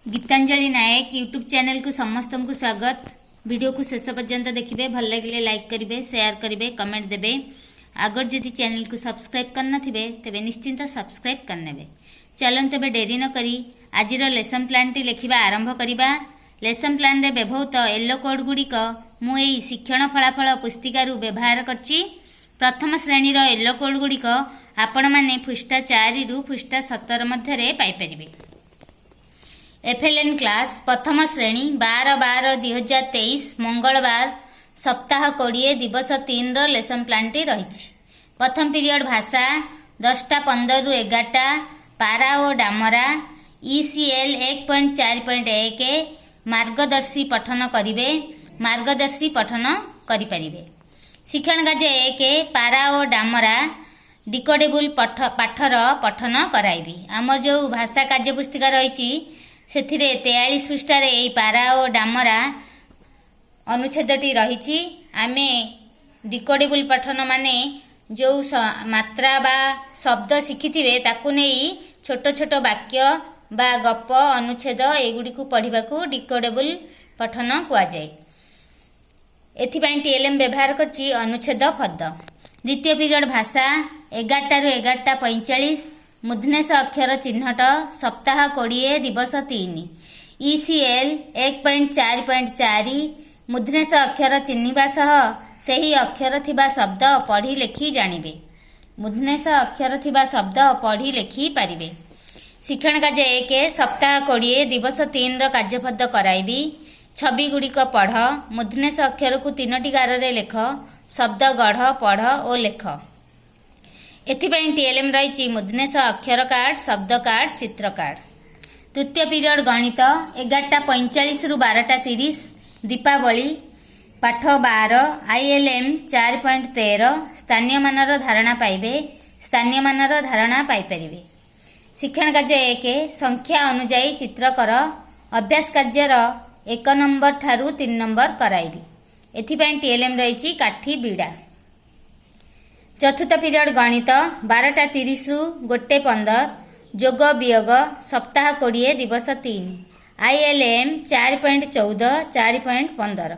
गीतांजलि नायक YouTube channel को समस्त को स्वागत। वीडियो को शेष पर्यंत देखिए, भल लगे लाइक करेंगे, शेयर करेंगे, कमेंट देवे। आगर जदि चैनल को सब्सक्राइब करना तेबे निश्चिंत सब्सक्राइब करने। चलन तेबे डेरी न करी आज लेसन प्लान टी लिखा आरंभ करवा। लेसन प्लान रे व्यवहृत येलो कोड गुड़िक मुझे शिक्षण फलाफल पुस्तिकार व्यवहार करछि। प्रथम श्रेणी येलो कोड गुड़िक आपण मैंने पृष्ठा 4 रु पृष्ठा 17 मध्य पाइपर। एफएलएन क्लास प्रथम श्रेणी 12/12/2023 मंगलवार सप्ताह 20 दिवस 3 रो लेसन प्लान टी रही। प्रथम पीरियड भाषा 10:15 रु 11टा पारा और डामरा ECL 1.4.1 मार्गदर्शी पठन करिवे। मार्गदर्शी पठन करिपारिबे। शिक्षण कार्य 1 पारा और डामरा डिकोडेबल पाठर पठन कराइबी। आमर जो भाषा कार्य पुस्तिका रही से 43 पृष्ठार यही पारा और डामरा अनुच्छेदटी रही। आमे डिकोडेबल पठन माने जो मात्रा बा शब्द शिखिथिबे ताकू नहीं छोट छोट वाक्य बा गप अनुच्छेद एगुड़ी को पढ़ा को डिकोडेबल पठन कुआजाए। एथिपाई TLM व्यवहार करछि अनुच्छेद पद। द्वितीय पीरियड भाषा 11टा रु 11:45 मुद्नेश अक्षर चिन्हट सप्ताह 20 दिवस 3 ECL 1.4.4 मुद्नेश अक्षर चिन्हिबा सह सही अक्षर थिबा शब्द पढ़ी लेखि जानिबे। मुद्नेश अक्षर थिबा शब्द पढ़ी लेखि पारिबे। शिक्षण कार्य 1 सप्ताह 20 दिवस 3 रो कार्यपद कराइबी। छवि गुड़िक पढ़, मुद्नेश अक्षर को 3टी गार रे लेख, शब्द गढ़, पढ़ और लेख। एथिपाई TLM रही मुद्नेश अक्षर कार्ड, शब्द कार्ड, चित्र कार्ड। तृतीय पीरियड गणित 11:45 रु 12:30 दीपावली पाठ 12 ILM 4.13 स्थानीय मानर धारणा पाइबे। स्थानीय मानर धारणा पाइपर। शिक्षण कार्य 1 संख्या अनुजाई चित्र कर। अभ्यास कार्यर 1 नंबर ठारू 3 नंबर कराइबी। एथिपाई TLM रही काठी बीड़ा। चतुर्थ पीरियड गणित 12:30 रु 1:15 जोग वियोग सप्ताह 20 दिवस 3 ILM 4.14 4.15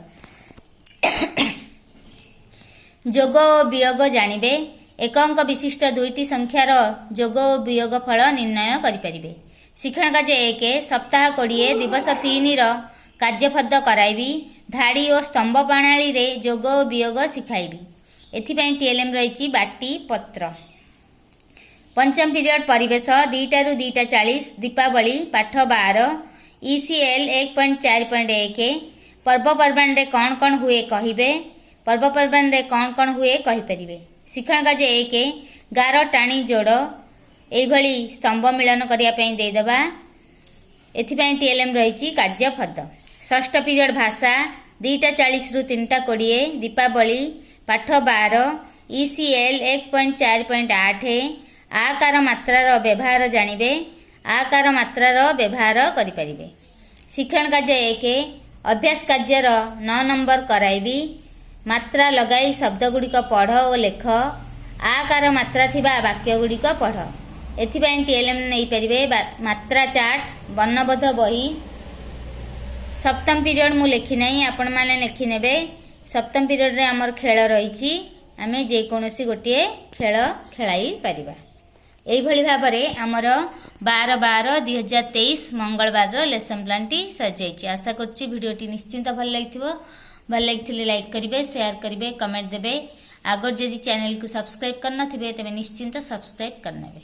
जोग और वियोग जानिबे। एक अंक विशिष्ट 2टी संख्यार जोग और वियोग फल निर्णय करिपारिबे। शिक्षण कार्य 1 सप्ताह 20 दिवस 3 रो कार्यपद कराइबी। धाड़ी और स्तंभ प्रणाली रे जोग और वियोग शिखाइबी। एथिपाई TLM रही बाटी पत्र। पंचम पीरियड परिवेश 2टा रु 2:40 दीपावली पाठ 12 ECL 1.4.1 पर्वपर्वाणी रे कौन कौन हुए कहिबे। पर्वपर्वाणी रे कौन कौन हुए कहिपारिबे। शिक्षण कार्य 1 गार टाणी जोड़ एभली स्तंभ मिलन करिया पई दे दबा। एथिपाई TLM रही कार्यपद। षष्ठ पीरियड भाषा 2:40 रु 3:20 दीपावली पाठ 12 ECL 1.4.8 आकार मात्रार व्यवहार जानिबे। आकार मात्रार व्यवहार करिपारिबे। शिक्षण कार्य 1 अभ्यास कार्यर 9 नंबर कराइबी। मात्रा लगाई शब्द गुड़िक पढ़ और लेख। आकार मात्रा थिबा वाक्य गुड़िक पढ़। एथिपाई TLM नहीं पारिबे मात्रा चार्ट वर्णबोध बही। सप्तम पीरियड मु लिखि नहीं, आपण माने लिखि नेबे। सप्तम पीरियड रे हमर खेल रही। आमे जे कोनोसी गोटे खेल खेलाई परिबा। एई भली भाबरे हमर 12/12/2023 मंगलवार रो लेसन प्लान टी सजाइछि। आशा करछि वीडियोटी निश्चिंत भल लागिथिबो। भल लागिथिले लाइक करिवे, शेयर करिवे, कमेंट देबे। आगर जदि चैनल को सब्सक्राइब करना थिबे तबे निश्चिंत सब्सक्राइब करनेबे।